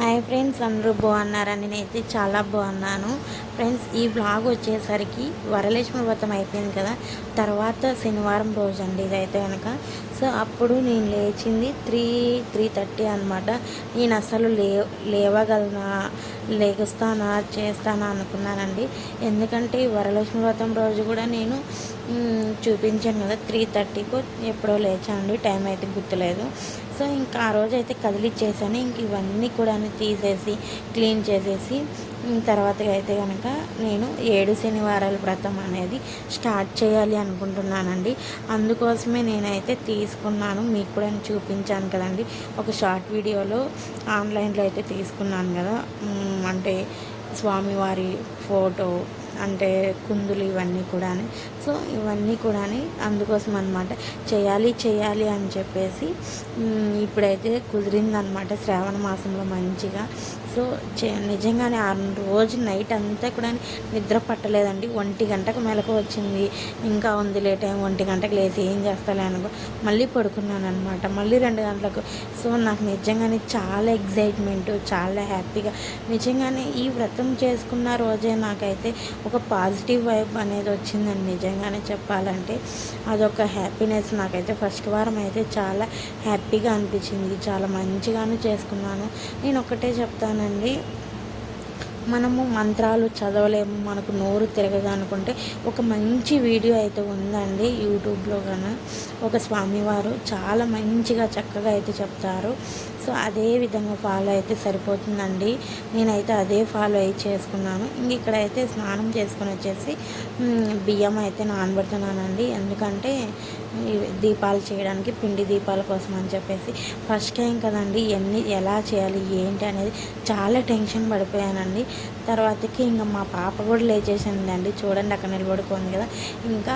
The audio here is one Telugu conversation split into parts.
హాయ్ ఫ్రెండ్స్, అందరూ బాగున్నారని నేనైతే చాలా బాగున్నాను. ఫ్రెండ్స్, ఈ వ్లాగ్ వచ్చేసరికి వరలక్ష్మి వ్రతం అయిపోయింది కదా, తర్వాత శనివారం రోజు అండి ఇదైతే కనుక. సో అప్పుడు నేను లేచింది 3:30 అనమాట. నేను అసలు లేవగలనా, లేగుస్తానా, చేస్తానా అనుకున్నానండి. ఎందుకంటే వరలక్ష్మి వ్రతం రోజు కూడా నేను చూపించాను కదా, 3:30కు ఎప్పుడో లేచానండి, టైం అయితే గుర్తులేదు. సో ఇంకా ఆ రోజు అయితే కదిలిచ్చేసాను. ఇంక ఇవన్నీ కూడా తీసేసి క్లీన్ చేసేసి తర్వాత అయితే కనుక నేను 7 శనివారాల వ్రతం అనేది స్టార్ట్ చేయాలి అనుకుంటున్నానండి. అందుకోసమే నేనైతే తీసుకున్నాను, మీకు కూడా చూపించాను కదండి ఒక షార్ట్ వీడియోలో. ఆన్లైన్లో అయితే తీసుకున్నాను కదా, అంటే స్వామివారి ఫోటో, అంటే కుందులు ఇవన్నీ కూడా. సో ఇవన్నీ కూడా అందుకోసం అనమాట చేయాలి అని చెప్పేసి ఇప్పుడైతే కుదిరిందనమాట శ్రావణ మాసంలో మంచిగా. సో నిజంగానే ఆ రోజు నైట్ అంతా కూడా నిద్ర పట్టలేదండి. 1 గంటకు మెలకు వచ్చింది. ఇంకా ఉంది లేట్ టైం, 1 గంటకు లేచి ఏం చేస్తాలే అనుకో మళ్ళీ పడుకున్నాను అనమాట, మళ్ళీ 2 గంటలకు. సో నాకు నిజంగానే చాలా ఎగ్జైట్మెంట్, చాలా హ్యాపీగా. నిజంగానే ఈ వ్రతం చేసుకున్న రోజే నాకైతే ఒక పాజిటివ్ వైబ్ అనేది వచ్చిందండి. నిజంగానే చెప్పాలంటే అదొక హ్యాపీనెస్ నాకైతే. ఫస్ట్ వారం అయితే చాలా హ్యాపీగా అనిపించింది, చాలా మంచిగాను చేసుకున్నాను. నేను ఒకటే చెప్తానండి, మనము మంత్రాలు చదవలేము, మనకు నోరు తిరగదు అనుకుంటే ఒక మంచి వీడియో అయితే ఉందండి యూట్యూబ్లో. కానీ ఒక స్వామివారు చాలా మంచిగా చక్కగా అయితే చెప్తారు. సో అదే విధంగా ఫాలో అయితే సరిపోతుందండి. నేనైతే అదే ఫాలో అయి చేసుకున్నాను. ఇంక ఇక్కడైతే స్నానం చేసుకొని వచ్చేసి బియ్యం అయితే నానబెడుతున్నానండి. ఎందుకంటే దీపాలు చేయడానికి, పిండి దీపాల కోసం అని చెప్పేసి. ఫస్ట్ టైం కదండి, ఎలా చేయాలి ఏంటి అనేది చాలా టెన్షన్ పడిపోయానండి. తర్వాతకి ఇంకా మా పాప కూడా లేచేసిందండి, చూడండి అక్కడ నిలబడుకోండి కదా. ఇంకా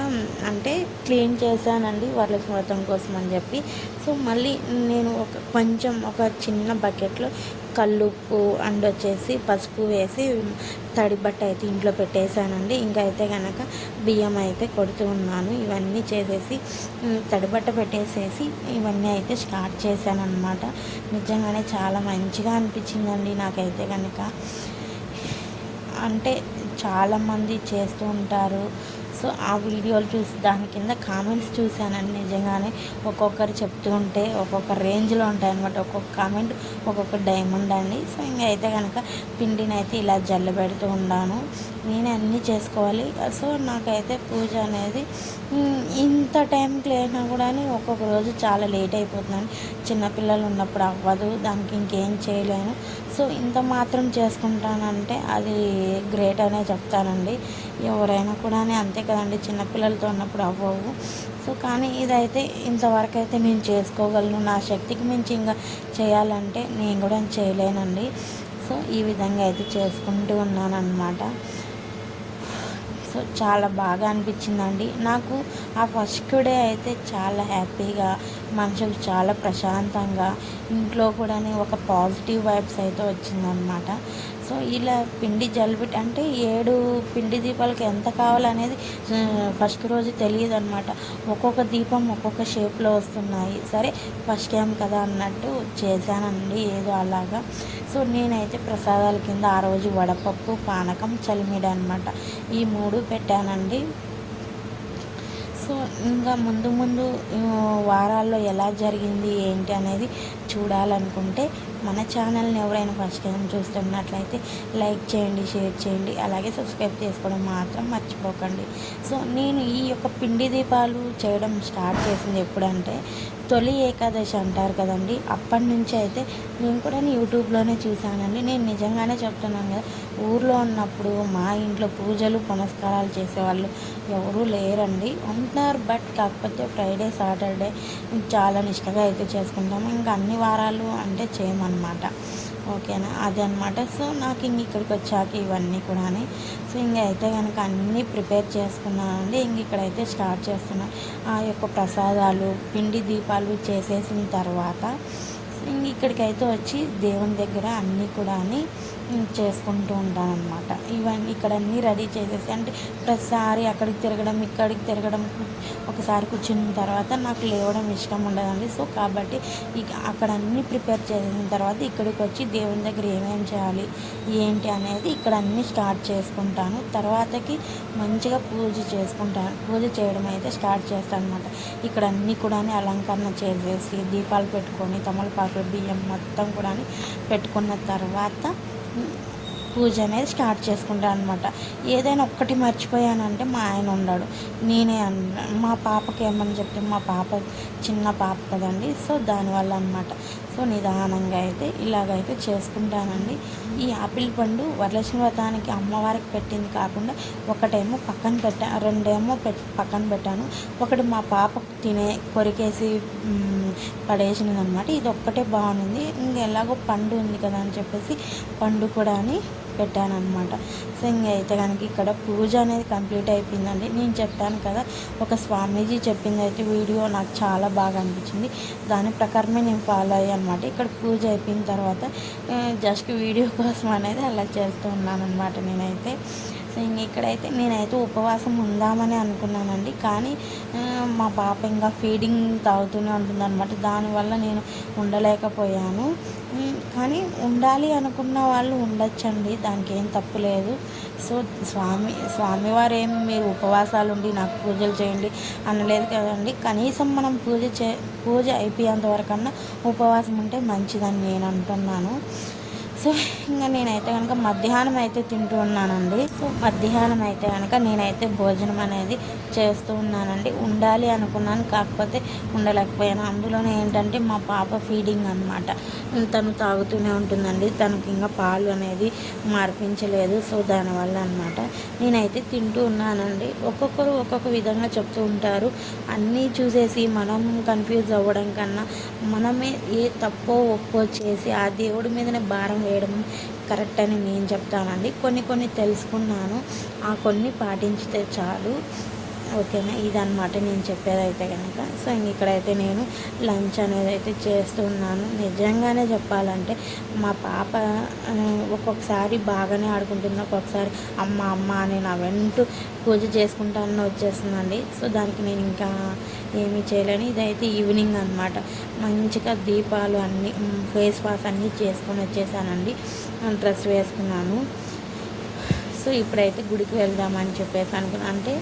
అంటే క్లీన్ చేశానండి వరలక్ష్మి వ్రతం కోసం అని చెప్పి. సో మళ్ళీ నేను కొంచెం ఒక చిన్న బకెట్లో కల్లుప్పు అండ్ వచ్చేసి పసుపు వేసి తడి బట్ట అయితే ఇంట్లో పెట్టేశానండి. ఇంకా అయితే కనుక బియ్యం అయితే కొడుతూ ఉన్నాను. ఇవన్నీ చేసేసి తడి బట్ట పెట్టేసేసి ఇవన్నీ అయితే స్టార్ట్ చేశాను అనమాట. నిజంగానే చాలా మంచిగా అనిపించిందండి నాకైతే కనుక. అంటే చాలామంది చేస్తూ ఉంటారు. సో ఆ వీడియోలు చూసి దాని కింద కామెంట్స్ చూశానండి. నిజంగానే ఒక్కొక్కరు చెప్తూ ఉంటే ఒక్కొక్క రేంజ్లో ఉంటాయన్నమాట. ఒక్కొక్క కామెంట్ ఒక్కొక్క డైమండ్ అండి. సో ఇంకా అయితే కనుక పిండిని అయితే ఇలా జల్లబెడుతూ ఉన్నాను. నేనే అన్నీ చేసుకోవాలి. సో నాకైతే పూజ అనేది ఇంత టైంకి లేనా కూడా ఒక్కొక్క రోజు చాలా లేట్ అయిపోతున్నాను. చిన్నపిల్లలు ఉన్నప్పుడు అవ్వదు, దానికి ఇంకేం చేయలేను. సో ఇంత మాత్రం చేసుకుంటానంటే అది గ్రేట్ అనే చెప్తానండి. ఎవరైనా కూడా అంతే కదండి, చిన్నపిల్లలతో ఉన్నప్పుడు అవ్వవు. సో కానీ ఇదైతే ఇంతవరకు అయితే నేను చేసుకోగలను. నా శక్తికి మించి ఇంకా చేయాలంటే నేను కూడా చేయలేనండి. సో ఈ విధంగా అయితే చేసుకుంటూ ఉన్నాను అన్నమాట. సో చాలా బాగా అనిపించిందండి నాకు. ఆ ఫస్ట్ డే అయితే చాలా హ్యాపీగా, మనసుకు చాలా ప్రశాంతంగా, ఇంట్లో కూడా ఒక పాజిటివ్ వైబ్స్ అయితే వచ్చిందనమాట. సో ఇలా పిండి జల్బిట్ అంటే 7 పిండి దీపాలకు ఎంత కావాలనేది ఫస్ట్ రోజు తెలియదు అనమాట. ఒక్కొక్క దీపం ఒక్కొక్క షేప్లో వస్తున్నాయి. సరే ఫస్ట్ టైం కదా అన్నట్టు చేశానండి ఏదో అలాగా. సో నేనైతే ప్రసాదాల కింద ఆ రోజు వడపప్పు, పానకం, చలిమిడి అనమాట, ఈ 3 పెట్టానండి. సో ఇంకా ముందు వారాల్లో ఎలా జరిగింది ఏంటి అనేది చూడాలనుకుంటే మన ఛానల్ని ఎవరైనా ఫస్ట్ టైం చూస్తున్నట్లయితే లైక్ చేయండి, షేర్ చేయండి, అలాగే సబ్స్క్రైబ్ చేసుకోవడం మాత్రం మర్చిపోకండి. సో నేను ఈ యొక్క పిండి దీపాలు చేయడం స్టార్ట్ చేసింది ఎప్పుడంటే తొలి ఏకాదశి అంటారు కదండి, అప్పటి నుంచి అయితే నేను కూడా యూట్యూబ్లోనే చూశానండి. నేను నిజంగానే చెప్తున్నాను కదా, ఊర్లో ఉన్నప్పుడు మా ఇంట్లో పూజలు పునస్కారాలు చేసేవాళ్ళు ఎవరూ లేరండి. ఉంటున్నారు, బట్ కాకపోతే ఫ్రైడే సాటర్డే చాలా నిష్టగా అయితే చేసుకుంటాము. ఇంకా అన్ని వారాలు అంటే చేయమన్నమాట. ఓకేనా, అదనమాట. సో నాకు ఇంక ఇక్కడికి వచ్చాక ఇవన్నీ కూడా. సో ఇంక అయితే కనుక అన్నీ ప్రిపేర్ చేసుకున్నానండి. ఇంక ఇక్కడైతే స్టార్ట్ చేస్తున్నాను. ఆ యొక్క ప్రసాదాలు, పిండి దీపాలు చేసేసిన తర్వాత సో ఇంక ఇక్కడికైతే వచ్చి దేవుని దగ్గర అన్నీ కూడా చేసుకుంటూ ఉంటాను అనమాట. ఇవన్నీ ఇక్కడ అన్నీ రెడీ చేసేసి, అంటే ప్రతిసారి అక్కడికి తిరగడం ఇక్కడికి తిరగడం, ఒకసారి కూర్చున్న తర్వాత నాకు లేవడం ఇష్టం ఉండదండి. సో కాబట్టి అక్కడ అన్నీ ప్రిపేర్ చేసిన తర్వాత ఇక్కడికి వచ్చి దేవుని దగ్గర ఏమేమి చేయాలి ఏంటి అనేది ఇక్కడ అన్నీ స్టార్ట్ చేసుకుంటాను. తర్వాతకి మంచిగా పూజ చేసుకుంటాను. పూజ చేయడం అయితే స్టార్ట్ చేస్తాను అనమాట. ఇక్కడ అన్నీ కూడా అలంకరణ చేసేసి దీపాలు పెట్టుకొని తమలపాకులు బియ్యం మొత్తం కూడా పెట్టుకున్న తర్వాత పూజ అనేది స్టార్ట్ చేసుకుంటాను అనమాట. ఏదైనా ఒక్కటి మర్చిపోయానంటే మా ఆయన ఉండడు, నేనే మా పాపకి ఏమని చెప్తే, మా పాప చిన్న పాప కదండి, సో దానివల్ల అనమాట. సో నిదానంగా అయితే ఇలాగైతే చేసుకుంటానండి. ఈ ఆపిల్ పండు వరలక్ష్మి వ్రతానికి అమ్మవారికి పెట్టింది కాకుండా ఒకటేమో పక్కన పెట్టాను, రెండేమో పక్కన పెట్టాను. ఒకటి మా పాపకు కొరికేసి పడేసినది అనమాట. ఇది ఒక్కటే బాగుంది. ఇంకెలాగో పండు ఉంది కదా అని చెప్పేసి పండు కూడా పెట్టాను అనమాట. సో అయితే కనుక ఇక్కడ పూజ అనేది కంప్లీట్ అయిపోయిందండి. నేను చెప్పాను కదా, ఒక స్వామీజీ చెప్పింది అయితే వీడియో నాకు చాలా బాగా అనిపించింది. దాని ప్రకారమే నేను ఫాలో అయ్యాను అనమాట. ఇక్కడ పూజ అయిపోయిన తర్వాత జస్ట్ వీడియో కోసం అనేది అలా చేస్తూ ఉన్నాను అనమాట నేనైతే. సో ఇక్కడైతే నేనైతే ఉపవాసం ఉందామని అనుకున్నానండి, కానీ మా పాప ఇంకా ఫీడింగ్ తాగుతూనే ఉంటుందన్నమాట. దానివల్ల నేను ఉండలేకపోయాను. కానీ అనుకున్న వాళ్ళు ఉండొచ్చండి, దానికి ఏం తప్పు లేదు. సో స్వామివారు ఏం మీరు ఉపవాసాలు ఉండి నాకు పూజలు చేయండి అనలేదు కదండి. కనీసం మనం పూజ అయిపోయేంత వరకన్నా ఉపవాసం ఉంటే మంచిదని నేను అంటున్నాను. సో ఇంకా నేనైతే కనుక మధ్యాహ్నం అయితే తింటూ ఉన్నానండి. సో మధ్యాహ్నం అయితే కనుక నేనైతే భోజనం అనేది చేస్తూ ఉన్నానండి. ఉండాలి అనుకున్నాను, కాకపోతే ఉండలేకపోయాను. అందులోనే ఏంటంటే మా పాప ఫీడింగ్ అనమాట, తను తాగుతూనే ఉంటుందండి. తనకి ఇంకా పాలు అనేది మార్పించలేదు. సో దానివల్ల అనమాట నేనైతే తింటూ ఉన్నానండి. ఒక్కొక్కరు ఒక్కొక్క విధంగా చెప్తూ ఉంటారు. అన్నీ చూసేసి మనం కన్ఫ్యూజ్ అవ్వడం కన్నా మనమే ఏ తప్పో ఒప్పో చేసి ఆ దేవుడి మీదనే భారం వేయడం కరెక్ట్ అని నేను చెప్తానండి. కొన్ని తెలుసుకున్నాను, ఆ కొన్ని పాటించితే చాలు. ఓకేనా, ఇదన్నమాట నేను చెప్పేదైతే కనుక. సో ఇక్కడైతే నేను లంచ్ అనేది అయితే చేస్తున్నాను. నిజంగానే చెప్పాలంటే మా పాప ఒక్కొక్కసారి బాగానే ఆడుకుంటుంది, ఒక్కొక్కసారి అమ్మ అని నా వెంటూ పూజ చేసుకుంటానని వచ్చేస్తుందండి. సో దానికి నేను ఇంకా ఏమీ చేయలేను. ఇదైతే ఈవినింగ్ అనమాట. మంచిగా దీపాలు అన్నీ ఫేస్ వాష్ అన్నీ చేసుకొని వచ్చేసానండి. డ్రెస్ వేసుకున్నాను. సో ఇప్పుడైతే గుడికి వెళ్దామని చెప్పేసి అనుకున్నాను. అంటే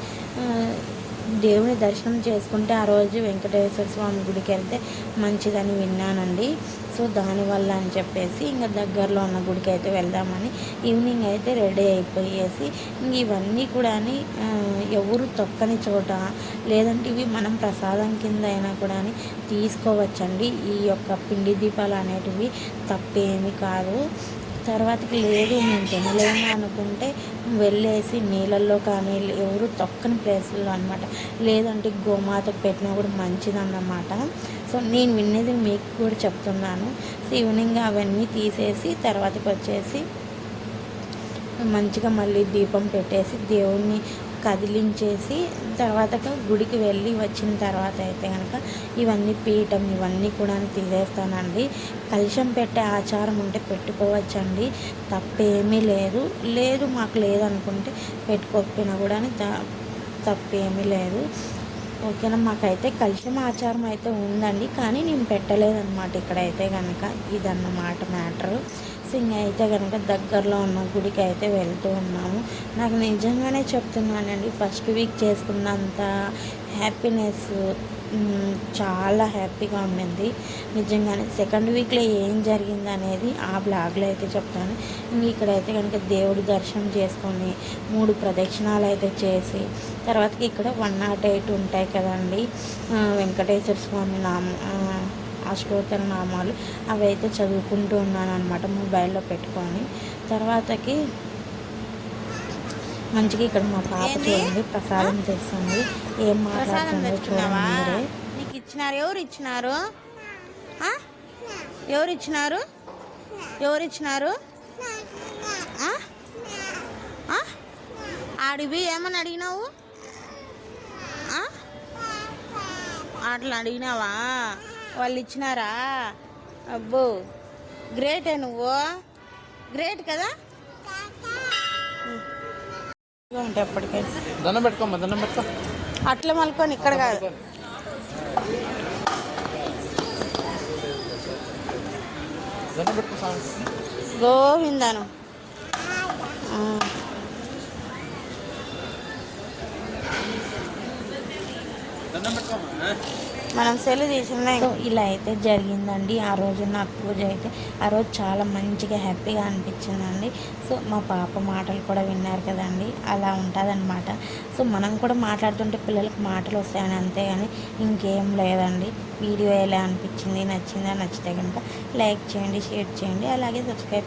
దేవుని దర్శనం చేసుకుంటే ఆ రోజు వెంకటేశ్వర స్వామి గుడికి వెళ్తే మంచిదని విన్నానండి. సో దానివల్ల అని చెప్పేసి ఇంకా దగ్గరలో ఉన్న గుడికి అయితే వెళ్దామని ఈవినింగ్ అయితే రెడీ అయిపోయేసి ఇవన్నీ కూడా ఎవరు తొక్కని చోట, లేదంటే ఇవి మనం ప్రసాదం కింద అయినా కూడా తీసుకోవచ్చండి. ఈ యొక్క పిండి దీపాలు అనేటివి తప్పేమీ కాదు. తర్వాతకి లేదు మేము తినలేము అనుకుంటే వెళ్ళేసి నీళ్ళల్లో కానీ ఎవరు తొక్కని ప్లేసుల్లో అనమాట, లేదంటే గోమాతకు పెట్టినా కూడా మంచిదన్నమాట. సో నేను విన్నది మీకు కూడా చెప్తున్నాను. సో ఈవినింగ్ అవన్నీ తీసేసి తర్వాతకి వచ్చేసి మంచిగా మళ్ళీ దీపం పెట్టేసి దేవుణ్ణి కదిలించేసి తర్వాత గుడికి వెళ్ళి వచ్చిన తర్వాత అయితే కనుక ఇవన్నీ పీఠం ఇవన్నీ కూడా తీసేస్తానండి. కలశం పెట్టే ఆచారం ఉంటే పెట్టుకోవచ్చండి, తప్పేమీ లేదు మాకు లేదనుకుంటే పెట్టుకోకపోయినా కూడా తప్పేమీ లేదు. ఓకేనా, మాకైతే కలశం ఆచారం అయితే ఉందండి, కానీ నేను పెట్టలేదన్నమాట ఇక్కడైతే కనుక. ఇదన్నమాట మ్యాటరు. సో అయితే కనుక దగ్గరలో ఉన్న గుడికి అయితే వెళ్తూ ఉన్నాము. నాకు నిజంగానే చెప్తున్నానండి, ఫస్ట్ వీక్ చేసుకున్నంత హ్యాపీనెస్ చాలా హ్యాపీగా ఉండింది నిజంగానే. సెకండ్ వీక్లో ఏం జరిగింది అనేది ఆ బ్లాగ్లో అయితే చెప్తాను. ఇక్కడైతే కనుక దేవుడి దర్శనం చేసుకొని 3 ప్రదక్షిణాలు అయితే చేసి తర్వాతకి ఇక్కడ 108 ఉంటాయి కదండి వెంకటేశ్వర స్వామి అష్టోత్తర నామాలు, అవి అయితే చదువుకుంటూ ఉన్నాను అనమాట మొబైల్లో పెట్టుకొని. తర్వాతకి మంచిగా ఇక్కడ మా పాప చూడండి ప్రసాదం తెస్తుంది, ఏం మాట్లాడుతుందో చూడండి. నీకు ఇచ్చినారు? ఎవరు ఇచ్చినారు? ఎవరు ఇచ్చినారు? ఆడివి ఏమని అడిగినావు? అట్లా అడిగినావా? వాళ్ళు ఇచ్చినారా? అబ్బో గ్రేటే నువ్వు, గ్రేట్ కదా. ఉంటాయి ఎప్పటికైనా. దండం పెట్టుకోమ్మా, దండం పెట్టుకో. అట్లా మలుకొని ఇక్కడ కాదు. దండం పెట్టుకో. గోవిందాను. దండం పెట్టుకోమ్మా. మనం సెల్ తీసిన. సో ఇలా అయితే జరిగిందండి ఆ రోజు నా పూజ అయితే. ఆ రోజు చాలా మంచిగా హ్యాపీగా అనిపించిందండి. సో మా పాప మాటలు కూడా విన్నారు కదండి, అలా ఉంటుందన్నమాట. సో మనం కూడా మాట్లాడుతుంటే పిల్లలకు మాటలు వస్తాయని, అంతేగాని ఇంకేం లేదండి. వీడియో ఎలా అనిపించింది, నచ్చిందా, నచ్చితే కనుక లైక్ చేయండి, షేర్ చేయండి, అలాగే సబ్స్క్రైబ్